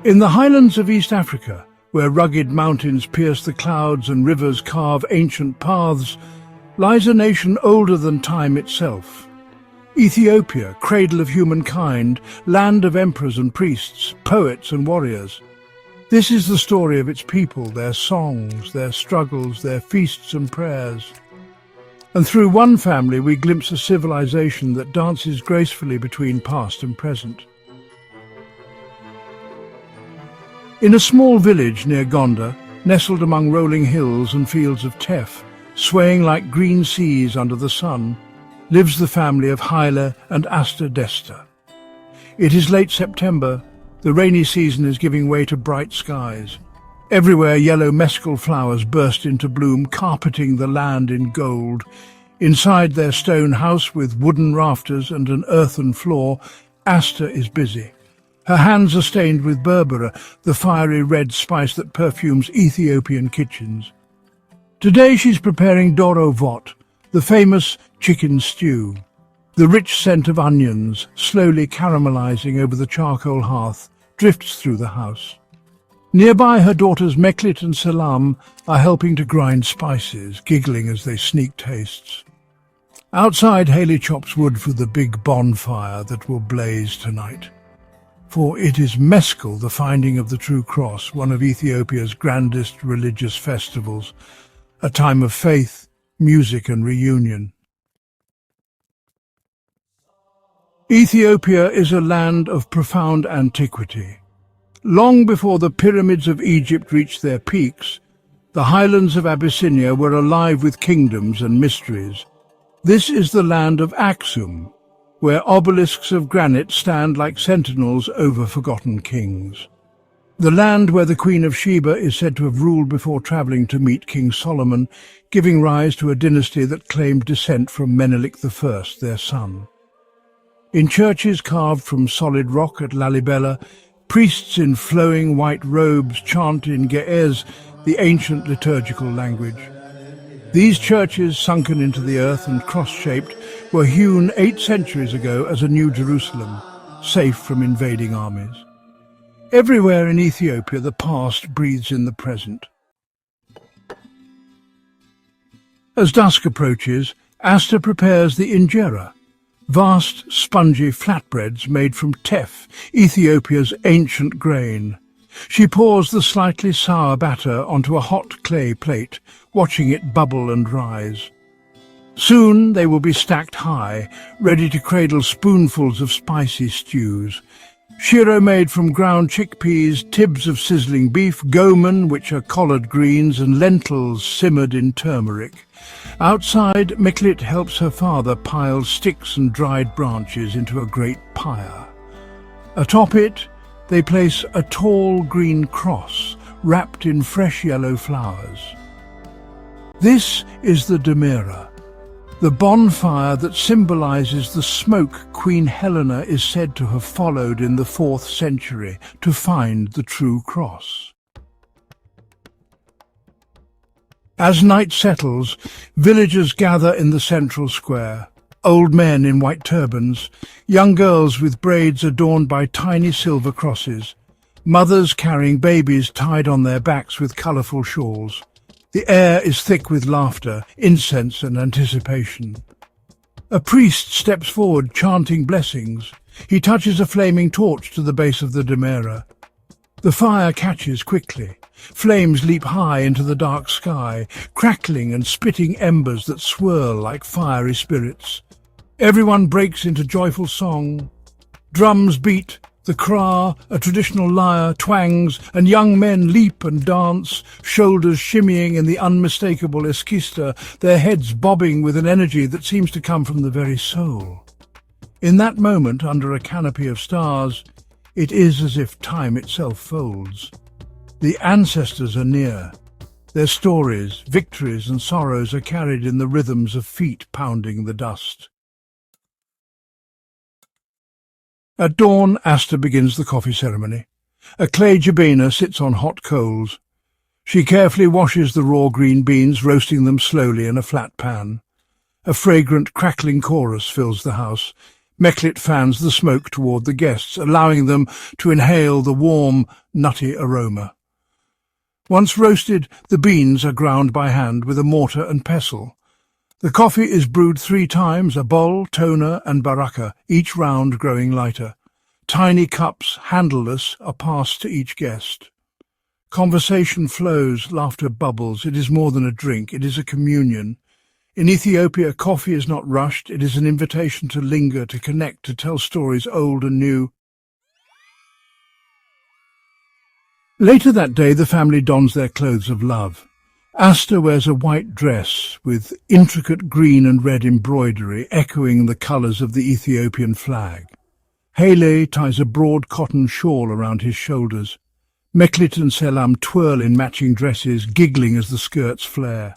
In the highlands of East Africa, where rugged mountains pierce the clouds and rivers carve ancient paths, lies a nation older than time itself. Ethiopia, cradle of humankind, land of emperors and priests, poets and warriors. This is the story of its people, their songs, their struggles, their feasts and prayers. And through one family we glimpse a civilization that dances gracefully between past and present. In a small village near Gondar, nestled among rolling hills and fields of teff, swaying like green seas under the sun, lives the family of Haile and Aster Desta. It is late September. The rainy season is giving way to bright skies. Everywhere yellow meskel flowers burst into bloom, carpeting the land in gold. Inside their stone house with wooden rafters and an earthen floor, Aster is busy. Her hands are stained with berbera, the fiery red spice that perfumes Ethiopian kitchens. Today she's preparing doro, the famous chicken stew. The rich scent of onions, slowly caramelizing over the charcoal hearth, drifts through the house. Nearby, her daughters Meskel and Selam are helping to grind spices, giggling as they sneak tastes. Outside, Haile chops wood for the big bonfire that will blaze tonight. For it is Meskel, the finding of the true cross, one of Ethiopia's grandest religious festivals, a time of faith, music and reunion. Ethiopia is a land of profound antiquity. Long before the pyramids of Egypt reached their peaks, the highlands of Abyssinia were alive with kingdoms and mysteries. This is the land of Aksum, where obelisks of granite stand like sentinels over forgotten kings. The land where the Queen of Sheba is said to have ruled before travelling to meet King Solomon, giving rise to a dynasty that claimed descent from Menelik I, their son. In churches carved from solid rock at Lalibela, priests in flowing white robes chant in Ge'ez, the ancient liturgical language. These churches, sunken into the earth and cross-shaped, were hewn 8 centuries ago as a new Jerusalem, safe from invading armies. Everywhere in Ethiopia, the past breathes in the present. As dusk approaches, Aster prepares the injera, vast, spongy flatbreads made from teff, Ethiopia's ancient grain. She pours the slightly sour batter onto a hot clay plate, watching it bubble and rise. Soon they will be stacked high, ready to cradle spoonfuls of spicy stews. Shiro made from ground chickpeas, tibs of sizzling beef, gomen, which are collard greens, and lentils simmered in turmeric. Outside, Meskel helps her father pile sticks and dried branches into a great pyre. Atop it, they place a tall green cross wrapped in fresh yellow flowers. This is the demera, the bonfire that symbolizes the smoke Queen Helena is said to have followed in the 4th century to find the true cross. As night settles, villagers gather in the central square. Old men in white turbans, young girls with braids adorned by tiny silver crosses, mothers carrying babies tied on their backs with colourful shawls. The air is thick with laughter, incense and anticipation. A priest steps forward, chanting blessings. He touches a flaming torch to the base of the demera. The fire catches quickly. Flames leap high into the dark sky, crackling and spitting embers that swirl like fiery spirits. Everyone breaks into joyful song. Drums beat, the kra, a traditional lyre, twangs, and young men leap and dance, shoulders shimmying in the unmistakable eskista, their heads bobbing with an energy that seems to come from the very soul. In that moment, under a canopy of stars, it is as if time itself folds. The ancestors are near. Their stories, victories and sorrows are carried in the rhythms of feet pounding the dust. At dawn, Aster begins the coffee ceremony. A clay jabana sits on hot coals. She carefully washes the raw green beans, roasting them slowly in a flat pan. A fragrant, crackling chorus fills the house. Meklit fans the smoke toward the guests, allowing them to inhale the warm, nutty aroma. Once roasted, the beans are ground by hand with a mortar and pestle. The coffee is brewed 3 times, a bol, toner and baraka, each round growing lighter. Tiny cups, handleless, are passed to each guest. Conversation flows, laughter bubbles. It is more than a drink, it is a communion. In Ethiopia, coffee is not rushed. It is an invitation to linger, to connect, to tell stories old and new. Later that day, the family dons their clothes of love. Aster wears a white dress with intricate green and red embroidery echoing the colours of the Ethiopian flag. Haile ties a broad cotton shawl around his shoulders. Meklit and Selam twirl in matching dresses, giggling as the skirts flare.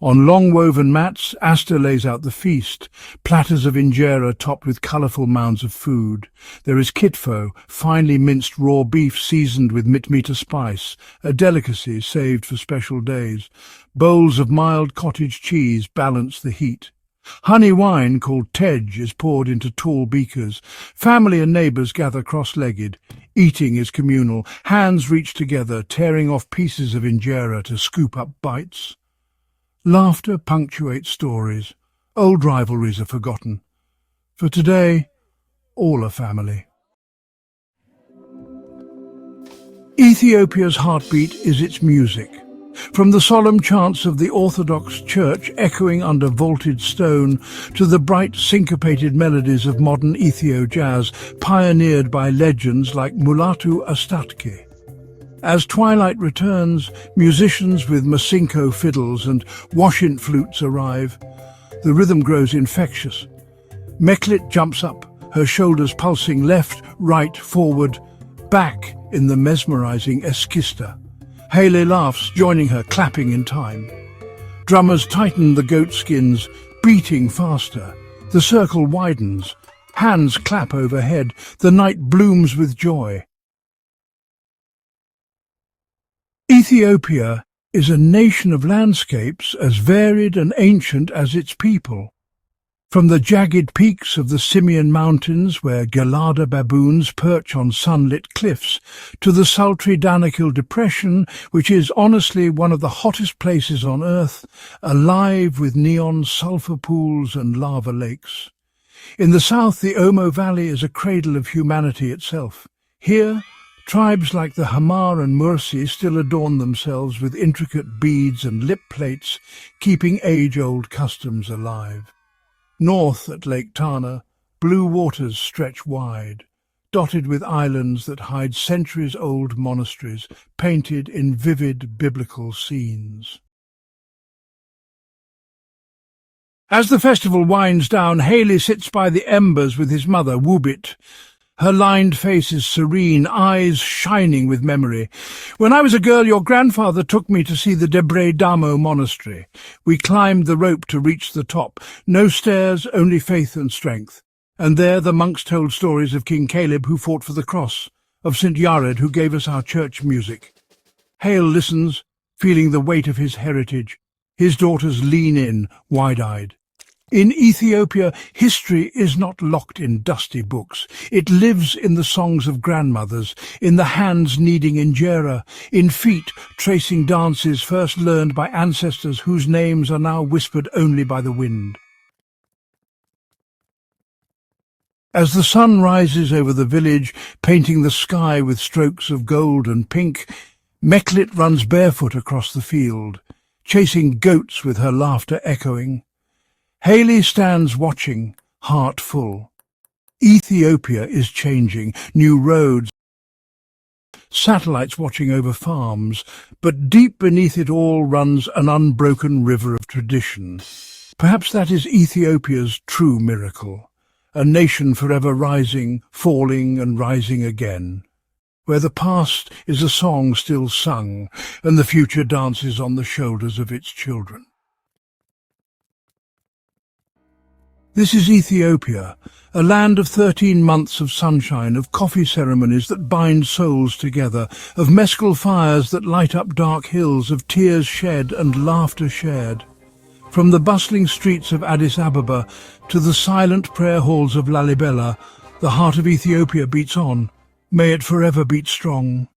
On long woven mats, Aster lays out the feast, platters of injera topped with colourful mounds of food. There is kitfo, finely minced raw beef seasoned with mitmita spice, a delicacy saved for special days. Bowls of mild cottage cheese balance the heat. Honey wine, called tej, is poured into tall beakers. Family and neighbours gather cross-legged. Eating is communal. Hands reach together, tearing off pieces of injera to scoop up bites. Laughter punctuates stories. Old rivalries are forgotten. For today, all are family. Ethiopia's heartbeat is its music. From the solemn chants of the Orthodox Church echoing under vaulted stone to the bright syncopated melodies of modern Ethio jazz pioneered by legends like Mulatu Astatke. As twilight returns, musicians with masinko fiddles and washint flutes arrive. The rhythm grows infectious. Meklit jumps up, her shoulders pulsing left, right, forward, back in the mesmerizing eskista. Haile laughs, joining her, clapping in time. Drummers tighten the goat skins, beating faster. The circle widens. Hands clap overhead. The night blooms with joy. Ethiopia is a nation of landscapes as varied and ancient as its people. From the jagged peaks of the Simian Mountains, where Gelada baboons perch on sunlit cliffs, to the sultry Danakil Depression, which is honestly one of the hottest places on Earth, alive with neon sulfur pools and lava lakes. In the south, the Omo Valley is a cradle of humanity itself. Here, tribes like the Hamar and Mursi still adorn themselves with intricate beads and lip plates, keeping age-old customs alive. North at Lake Tana, blue waters stretch wide, dotted with islands that hide centuries-old monasteries, painted in vivid biblical scenes. As the festival winds down, Haile sits by the embers with his mother, Wubit. Her lined face is serene, eyes shining with memory. When I was a girl, your grandfather took me to see the Debre Damo monastery. We climbed the rope to reach the top. No stairs, only faith and strength. And there the monks told stories of King Caleb who fought for the cross, of St. Yared who gave us our church music. Haile listens, feeling the weight of his heritage. His daughters lean in, wide-eyed. In Ethiopia, history is not locked in dusty books. It lives in the songs of grandmothers, in the hands kneading injera, in feet tracing dances first learned by ancestors whose names are now whispered only by the wind. As the sun rises over the village, painting the sky with strokes of gold and pink, Meklit runs barefoot across the field, chasing goats with her laughter echoing. Haile stands watching, heart full. Ethiopia is changing, new roads, satellites watching over farms, but deep beneath it all runs an unbroken river of tradition. Perhaps that is Ethiopia's true miracle, a nation forever rising, falling and rising again, where the past is a song still sung and the future dances on the shoulders of its children. This is Ethiopia, a land of 13 months of sunshine, of coffee ceremonies that bind souls together, of Meskel fires that light up dark hills, of tears shed and laughter shared. From the bustling streets of Addis Ababa to the silent prayer halls of Lalibela, the heart of Ethiopia beats on. May it forever beat strong.